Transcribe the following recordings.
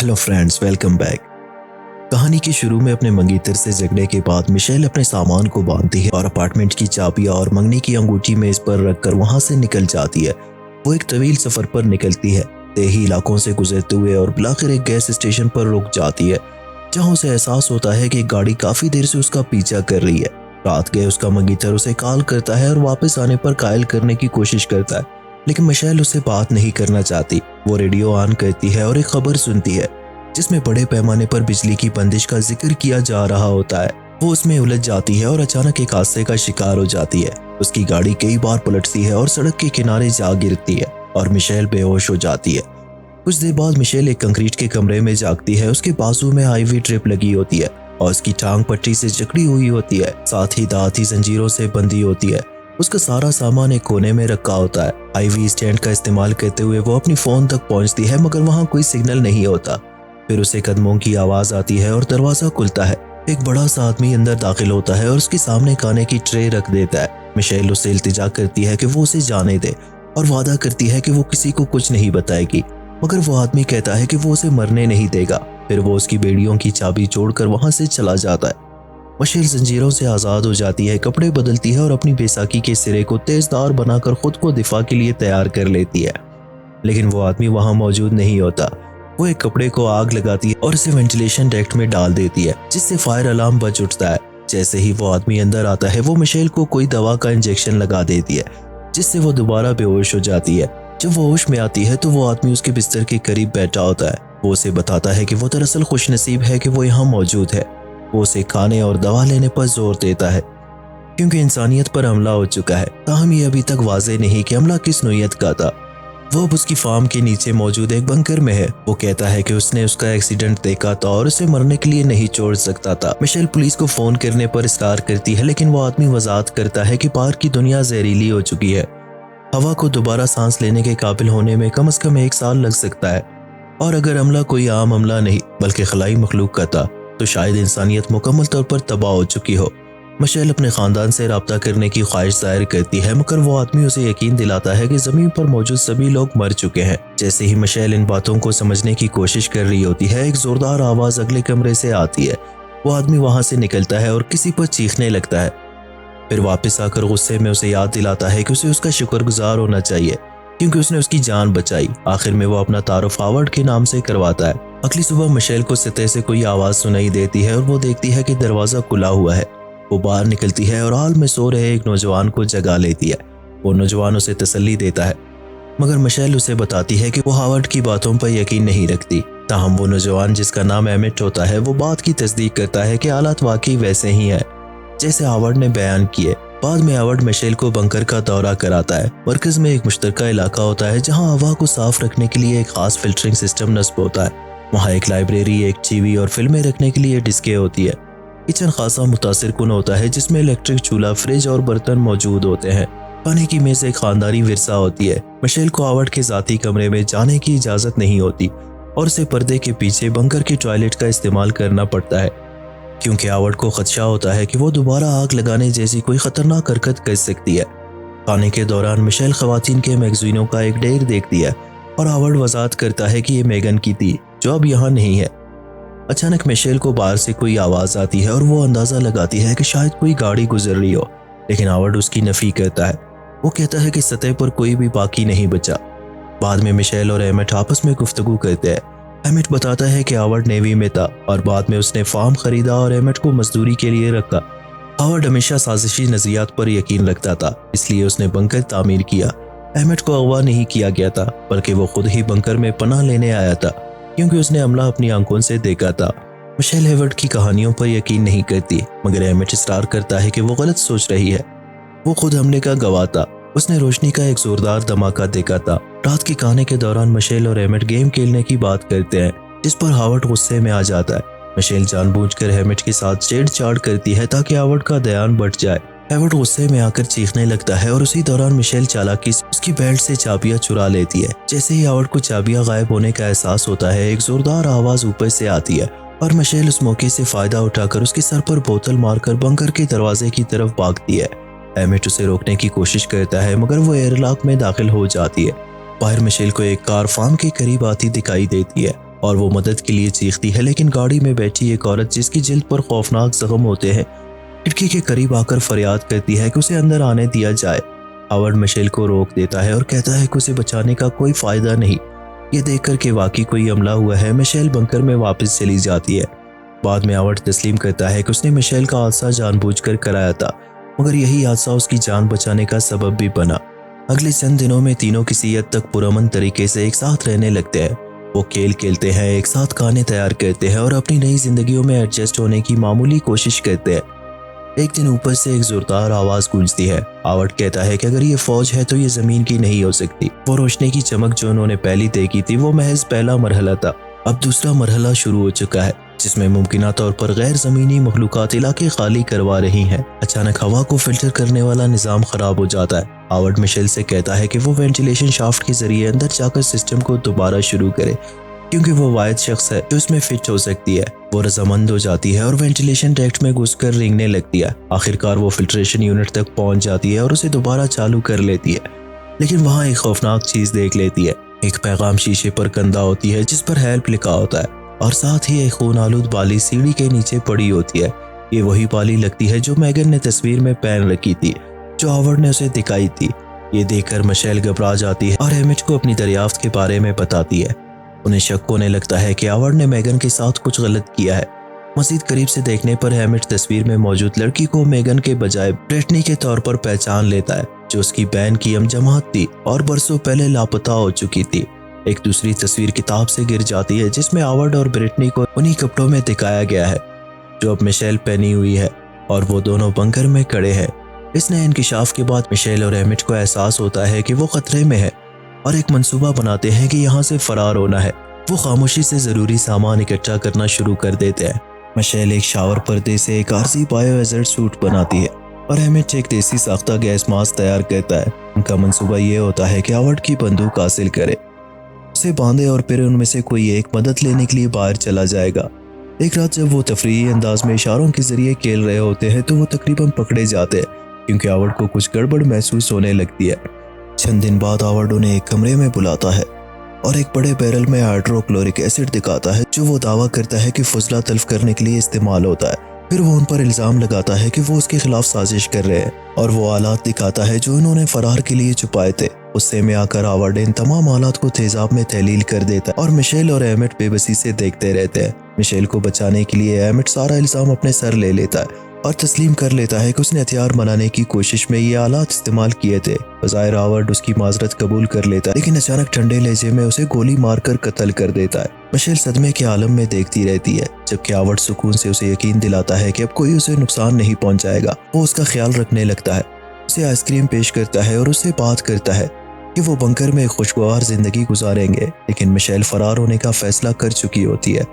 Hello friends, welcome back. कहानी के शुरू में अपने मंगेतर से झगड़े के बाद मिशेल अपने सामान को बांधती है और अपार्टमेंट की चाबियां और मंगनी की अंगूठी मेज पर रखकर वहां से निकल जाती है। वो एक तवील सफर पर निकलती है, देही इलाकों से गुजरते हुए, और बुलाकर एक गैस स्टेशन पर रुक जाती है, जहां उसे एहसास होता है कि एक गाड़ी काफी देर से उसका पीछा कर रही है। रात गए उसका मंगेतर उसे कॉल करता है और वापस आने पर कायल करने की कोशिश करता है, लेकिन मिशेल उससे बात नहीं करना चाहती। वो रेडियो ऑन करती है और एक खबर सुनती है जिसमें बड़े पैमाने पर बिजली की बंदिश का जिक्र किया जा रहा होता है। वो उसमें उलझ जाती है और अचानक एक हादसे का शिकार हो जाती है। उसकी गाड़ी कई बार पलटती है और सड़क के किनारे जा गिरती है और मिशेल बेहोश हो जाती है। कुछ देर बाद मिशेल एक कंक्रीट के कमरे में जागती है। उसके बाजू में आईवी ट्रिप लगी होती है और उसकी टांग पट्टी से जकड़ी हुई होती है, साथ ही दांती जंजीरों से बंधी होती है। उसका सारा सामान एक कोने में रखा होता है। आईवी स्टैंड का इस्तेमाल करते हुए वो अपनी फोन तक पहुंचती है, मगर वहां कोई सिग्नल नहीं होता। फिर उसे कदमों की आवाज आती है और दरवाजा खुलता है। एक बड़ा सा आदमी अंदर दाखिल होता है और उसके सामने खाने की ट्रे रख देता है। मिशेल उससे इल्तिजा करती है कि वो उसे जाने दे और वादा करती है कि वो किसी को कुछ नहीं बताएगी, मगर वो आदमी कहता है कि वो उसे मरने नहीं देगा। फिर वो उसकी बेड़ियों की चाबी छोड़कर वहां से चला जाता है। मिशेल जंजीरों से आजाद हो जाती है, कपड़े बदलती है और अपनी बेसाखी के सिरे को तेजदार बनाकर खुद को दिफा के लिए तैयार कर लेती है, लेकिन वो आदमी वहां मौजूद नहीं होता। वो एक कपड़े को आग लगाती है और इसे वेंटिलेशन डक्ट में डाल देती है, जिससे फायर अलार्म बज उठता है। जैसे ही वो आदमी अंदर आता है, वो मिशेल को कोई दवा का इंजेक्शन लगा देती है, जिससे वो दोबारा बेहोश हो जाती है। जब वो होश में आती है तो वो आदमी उसके बिस्तर के करीब बैठा होता है। वो उसे बताता है कि वो दरअसल खुशनसीब है कि वो यहाँ मौजूद है। वो उसे खाने और दवा लेने पर जोर देता है, क्योंकि इंसानियत पर हमला हो चुका है। ताहम ये अभी तक वाज़ेह नहीं कि हमला किस नौयत का था। वो अब उसकी फार्म के नीचे मौजूद एक बंकर में है। वो कहता है कि उसने उसका एक्सीडेंट देखा था और उसे मरने के लिए नहीं छोड़ सकता था। मिशेल पुलिस को फोन करने पर इस्रार करती है, लेकिन वो आदमी वजाहत करता है कि बाहर की दुनिया जहरीली हो चुकी है। हवा को दोबारा सांस लेने के काबिल होने में कम से कम 1 साल लग सकता है, और अगर हमला कोई आम हमला नहीं बल्कि खलाई मखलूक का था, तो शायद इंसानियत मुकम्मल तौर पर तबाह हो चुकी हो। मिशेल अपने खानदान से रब्ता करने की ख्वाहिश जाहिर करती है, मगर वो आदमी उसे यकीन दिलाता है कि जमीन पर मौजूद सभी लोग मर चुके हैं। जैसे ही मिशेल इन बातों को समझने की कोशिश कर रही होती है, एक जोरदार आवाज अगले कमरे से आती है। वो आदमी वहां से निकलता है और किसी पर चीखने लगता है। फिर वापस आकर गुस्से में उसे याद दिलाता है कि उसे उसका शुक्रगुजार होना चाहिए, क्योंकि उसने उसकी जान बचाई। आखिर में वो अपना तारुफ हावर्ड के नाम से करवाता है। अगली सुबह मिशेल को सतह से कोई आवाज सुनाई देती है और वो देखती है कि दरवाजा खुला हुआ है। वो बाहर निकलती है और हाल में सो रहे एक नौजवान को जगा लेती है। वो नौजवान उसे तसल्ली देता है, मगर मिशेल उसे बताती है कि वो हावर्ड की बातों पर यकीन नहीं रखती। ताहम वो नौजवान, जिसका नाम एमिट होता है, वो बात की तस्दीक करता है कि हालात वाकई वैसे ही है जैसे हावर्ड ने बयान किए। बाद में हावर्ड मिशेल को बंकर का दौरा कराता है। मरकज में एक मुश्तरका इलाका होता है जहाँ हवा को साफ रखने के लिए एक खास फिल्टरिंग सिस्टम नस्ब होता है। वहाँ एक लाइब्रेरी, एक टीवी और फिल्में रखने के लिए डिस्कें होती है। किचन खासा मुतासिर कुन होता है, जिसमें इलेक्ट्रिक चूल्हा, फ्रिज और बर्तन मौजूद होते हैं। खाने की मेज एक खानदानी विरसा होती है। मिशेल को हावर्ड के जाती कमरे में जाने की इजाजत नहीं होती और उसे पर्दे के पीछे बंकर की टॉयलेट का इस्तेमाल करना पड़ता है, क्योंकि हावर्ड को खदशा होता है कि वो दोबारा आग लगाने जैसी कोई खतरनाक हरकत कर सकती है। खाने के दौरान मिशेल खवातीन के मैगजीनों का एक ढेर देखती है और हावर्ड वजाहत करता है कि ये मेगन की थी, जो अब यहाँ नहीं है। अचानक मिशेल को बाहर से कोई आवाज आती है और वो अंदाजा लगाती है कि शायद कोई गाड़ी गुजर रही हो, लेकिन हावर्ड उसकी नफी करता है। वो कहता है कि सतह पर कोई भी बाकी नहीं बचा। बाद में मिशेल और एमिट आपस में गुफ्तगू करते हैं। एमिट बताता है कि हावर्ड नेवी में था और बाद में उसने फार्म खरीदा और एमिट को मजदूरी के लिए रखा। हावर्ड हमेशा साजिशी नजरियात पर यकीन रखता था, इसलिए उसने बंकर तामीर किया। एमिट को अगवा नहीं किया गया था, बल्कि वो खुद ही बंकर में पनाह लेने आया था, क्योंकि उसने हमला अपनी आंखों से देखा था। मिशेल हावर्ड की कहानियों पर यकीन नहीं करती, मगर एमिट इसरार करता है कि वो गलत सोच रही है। वो खुद हमले का गवाह था। उसने रोशनी का एक जोरदार धमाका देखा था। रात के खाने के दौरान मिशेल और एमिट गेम खेलने की बात करते हैं, जिस पर हावर्ड गुस्से में आ जाता है। मिशेल जानबूझकर एमिट के साथ छेड़छाड़ करती है ताकि हावर्ड का ध्यान बढ़ जाए। हावर्ड गुस्से में आकर चीखने लगता है और उसी दौरान मिशेल चालाकी से उसकी बेल्ट से चाबियां चुरा लेती है। जैसे ही हावर्ड को चाबियां गायब होने का एहसास होता है, एक जोरदार आवाज ऊपर से आती है और मिशेल उस मौके से फायदा उठाकर उसके सर पर बोतल मारकर बंकर के दरवाजे की तरफ भागती है। एमिट उसे रोकने की कोशिश करता है, मगर वो एयरलॉक में दाखिल हो जाती है। बाहर मिशेल को एक कार फार्म के करीब आती दिखाई देती है। और वो मदद के लिए चीखती है, लेकिन गाड़ी में बैठी एक औरत जिसकी जिल्द पर खौफनाक जख्म होते हैं खिड़की के करीब आकर फरियाद करती है कि उसे अंदर आने दिया जाए। हावर्ड मिशेल को रोक देता है और कहता है कि उसे बचाने का कोई फायदा नहीं। ये देखकर कि वाकई कोई हमला हुआ है, मिशेल बंकर में वापस चली जाती है। बाद में हावर्ड तस्लीम करता है कि उसने मिशेल का हादसा जानबूझकर कराया था, मगर यही हादसा उसकी जान बचाने का सबब भी बना। अगले चंद दिनों में तीनों किसी हद तक पुरअमन तरीके से एक साथ रहने लगते हैं। वो खेल खेलते हैं, एक साथ खाने तैयार करते हैं और अपनी नई जिंदगियों में एडजस्ट होने की मामूली कोशिश करते हैं। एक दिन ऊपर से एक जोरदार आवाज गूंजती है। हावर्ड कहता है कि अगर ये फौज है तो ये जमीन की नहीं हो सकती। वो रोशनी की चमक जो उन्होंने पहली देखी थी वो महज पहला मरहला था। अब दूसरा मरहला शुरू हो चुका है, जिसमें मुमकिन तौर पर गैर जमीनी मखलूकात इलाके खाली करवा रही हैं। अचानक हवा को फिल्टर करने वाला निजाम खराब हो जाता है। हावर्ड मिशेल से कहता है कि वो वेंटिलेशन शाफ्ट के जरिए अंदर जाकर सिस्टम को दोबारा शुरू करे, क्योंकि वो वाहिद शख्स है जो इसमें फिट हो सकती है। वो रजामंद हो जाती है और वेंटिलेशन ट्रैक्ट में घुसकर रेंगने लगती है। आखिरकार वो फिल्ट्रेशन यूनिट तक पहुंच जाती है और उसे दोबारा चालू कर लेती है, लेकिन वहाँ एक खौफनाक चीज देख लेती है। एक पैगाम शीशे पर कंधा होती है जिस पर हेल्प लिखा होता है, और साथ ही एक खून आलूद बाली सीढ़ी के नीचे पड़ी होती है। ये वही बाली लगती है जो मैगन ने तस्वीर में पहन रखी थी, जो हावर्ड ने उसे दिखाई थी। ये देखकर मिशेल घबरा जाती है और हेमिट को अपनी दरियाफ्त के बारे में बताती है। उन्हें शक होने लगता है कि हावर्ड ने मैगन के साथ कुछ गलत किया है। मजीद करीब से देखने पर हेमिट तस्वीर में मौजूद लड़की को मैगन के बजाय ब्रिटनी के तौर पर पहचान लेता है, जो उसकी बहन की हमजमात थी और बरसों पहले लापता हो चुकी थी। एक दूसरी तस्वीर किताब से गिर जाती है जिसमें हावर्ड और ब्रिटनी को उन्हीं कपड़ों में दिखाया गया है जो अब मिशेल पहनी हुई है, और वो दोनों बंकर में खड़े हैं। इस नए इंकिशाफ के बाद मिशेल और हेमिट को एहसास होता है कि वो खतरे में है और एक मंसूबा बनाते हैं कि यहाँ से फरार होना है। वो खामोशी से जरूरी सामान इकट्ठा करना शुरू कर देते हैं। मिशेल एक शावर पर्दे से एक आरजी बायोहैज़र्ड सूट बनाती है और हेमिट एक देसी साख्ता गैस मास्क तैयार करता है। उनका मंसूबा ये होता है कि हावर्ड की बंदूक हासिल करे, उसे बांधे और फिर उनमें से कोई एक मदद लेने के लिए बाहर चला जाएगा। एक रात जब वो तफरीही अंदाज में इशारों के जरिए खेल रहे होते हैं तो वो तकरीबन पकड़े जाते हैं, क्योंकि हावर्ड को कुछ गड़बड़ महसूस होने लगती है। चंद दिन बाद हावर्ड उन्हें एक कमरे में बुलाता है और एक बड़े बैरल में हाइड्रोक्लोरिक एसिड दिखाता है, जो वो दावा करता है कि फुजला तल्फ करने के लिए इस्तेमाल होता है। फिर वो उन पर इल्जाम लगाता है कि वो उसके खिलाफ साजिश कर रहे हैं, और वो आलात दिखाता है जो उन्होंने फरार के लिए छुपाए थे। गुस्से में आकर हावर्ड इन तमाम हालात को तेजाब में तहलील कर देता है और मिशेल और हेमिट बेबसी से देखते रहते हैं। मिशेल को बचाने के लिए हेमिट सारा इल्जाम अपने सर ले लेता है और तस्लीम कर लेता है कि उसने हथियार बनाने की कोशिश में ये आलात इस्तेमाल किए थे। बज़ाहिर हावर्ड उसकी माजरत कबूल कर लेता है, लेकिन अचानक ठंडे लहजे में उसे गोली मारकर कत्ल कर देता है। मिशेल सदमे के आलम में देखती रहती है, जबकि हावर्ड सुकून से उसे यकीन दिलाता है कि अब कोई उसे नुकसान नहीं पहुंचाएगा। वो उसका ख्याल रखने लगता है, उसे आइसक्रीम पेश करता है और उससे बात करता है कि वो बंकर में खुशगवार जिंदगी गुजारेंगे। लेकिन मिशेल फरार होने का फैसला कर चुकी होती है।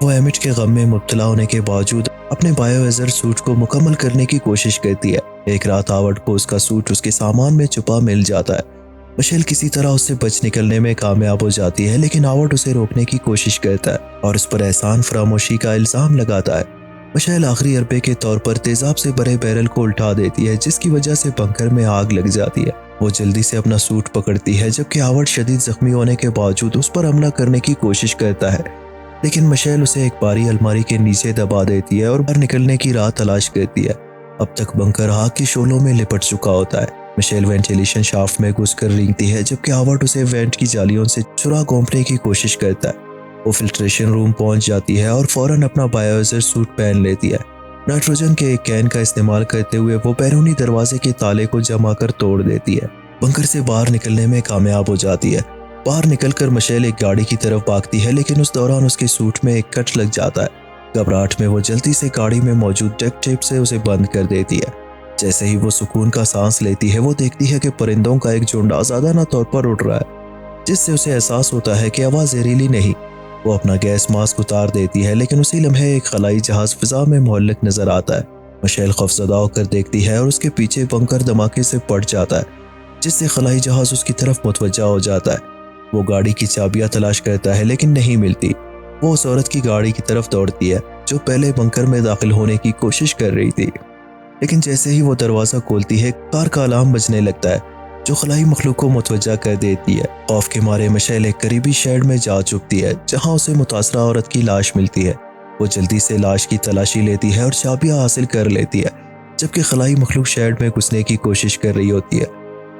वो हेमिट के गम में मुब्तला होने के बावजूद अपने बायोहैज़र्ड सूट को मुकम्मल करने की कोशिश करती है। एक रात हावर्ड को उसका सूट उसके सामान में छुपा मिल जाता है। मिशेल किसी तरह उससे बच निकलने में कामयाब हो जाती है, लेकिन हावर्ड उसे रोकने की कोशिश करता है और उस पर एहसान फरामोशी का इल्जाम लगाता है। मिशेल आखिरी अरबे के तौर पर तेजाब से भरे बैरल को उल्टा देती है, जिसकी वजह से बंकर में आग लग जाती है। वो जल्दी से अपना सूट पकड़ती है, जबकि हावर्ड शदीद जख्मी होने के बावजूद उस पर हमला करने की कोशिश करता है, लेकिन मिशेल उसे एक भारी अलमारी के नीचे दबा देती है और बाहर निकलने की राह तलाश करती है। अब तक बंकर आग की शोलों में लिपट चुका होता है। मिशेल वेंटिलेशन शाफ्ट में घुसकर रेंगती है, जबकि हावर्ड उसे वेंट की जालियों से चुरा घोंपने की कोशिश करता है। वो फिल्ट्रेशन रूम पहुंच जाती है और फौरन अपना बायोहैज़र्ड सूट पहन लेती है। नाइट्रोजन के एक कैन का इस्तेमाल करते हुए वो बैरूनी दरवाजे के ताले को जमा कर तोड़ देती है। बंकर से बाहर निकलने में कामयाब हो जाती है। बाहर निकलकर मिशेल एक गाड़ी की तरफ भागती है, लेकिन उस दौरान उसके सूट में एक कट लग जाता है। घबराहट में वो जल्दी से गाड़ी में मौजूद डक्ट टेप से उसे बंद कर देती है। जैसे ही वो सुकून का सांस लेती है, वो देखती है कि परिंदों का एक झुंड आज़ादाना तौर पर उड़ रहा है, जिससे उसे एहसास होता है कि आवाज़ जहरीली नहीं। वो अपना गैस मास्क उतार देती है, लेकिन उसी लम्हे एक खलाई जहाज फिजा में मुहल्लक नजर आता है। मिशेल खौफजदा होकर देखती है और उसके पीछे बंकर धमाके से पड़ जाता है, जिससे खलाई जहाज उसकी तरफ मुतवज्जा हो जाता है। वो गाड़ी की चाबियां तलाश करता है, लेकिन नहीं मिलती। वो उस औरत की गाड़ी की तरफ दौड़ती है जो पहले बंकर में दाखिल होने की कोशिश कर रही थी, लेकिन जैसे ही वो दरवाज़ा खोलती है, कार का अलार्म बजने लगता है, जो खलाई मखलूक को मुतवज्जा कर देती है। खौफ के मारे मिशेल एक करीबी शेड में जा चुकती है जहाँ उसे मुतासरा औरत की लाश मिलती है। वो जल्दी से लाश की तलाशी लेती है और चाबियां हासिल कर लेती है, जबकि खलाई मखलूक शेड में घुसने की कोशिश कर रही होती है।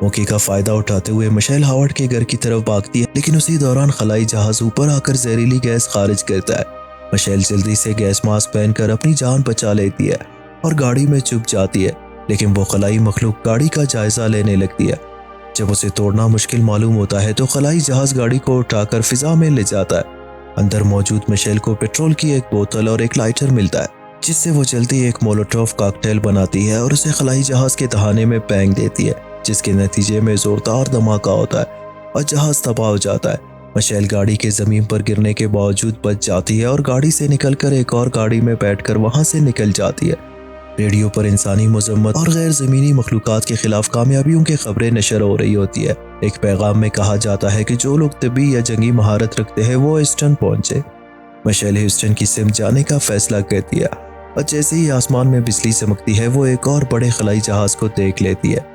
मौके का फायदा उठाते हुए मिशेल हावर्ड के घर की तरफ भागती है, लेकिन उसी दौरान खलाई जहाज ऊपर आकर जहरीली गैस खारिज करता है। मिशेल जल्दी से गैस मास्क पहनकर अपनी जान बचा लेती है और गाड़ी में छुप जाती है, लेकिन वो खलाई मखलूक गाड़ी का जायजा लेने लगती है। जब उसे तोड़ना मुश्किल मालूम होता है तो खलाई जहाज गाड़ी को उठाकर फिजा में ले जाता है। अंदर मौजूद मिशेल को पेट्रोल की एक बोतल और एक लाइटर मिलता है, जिससे वो जल्दी एक मोलोटोव कॉकटेल बनाती है और उसे खलाई जहाज के तहाने में फेंक देती है, जिसके नतीजे में जोरदार धमाका होता है और जहाज तबाह हो जाता है। मिशेल गाड़ी के जमीन पर गिरने के बावजूद बच जाती है और गाड़ी से निकलकर एक और गाड़ी में बैठकर वहां से निकल जाती है। रेडियो पर इंसानी मजम्मत और गैर ज़मीनी मखलूक़ात के खिलाफ कामयाबियों की खबरें नशर हो रही होती है। एक पैगाम में कहा जाता है कि जो लोग तबी या जंगी महारत रखते हैं वो ह्यूस्टन पहुंचे। मिशेल ह्यूस्टन की सिम जाने का फैसला करती है और जैसे ही आसमान में बिजली चमकती है वो एक और बड़े खलाई जहाज को देख लेती है।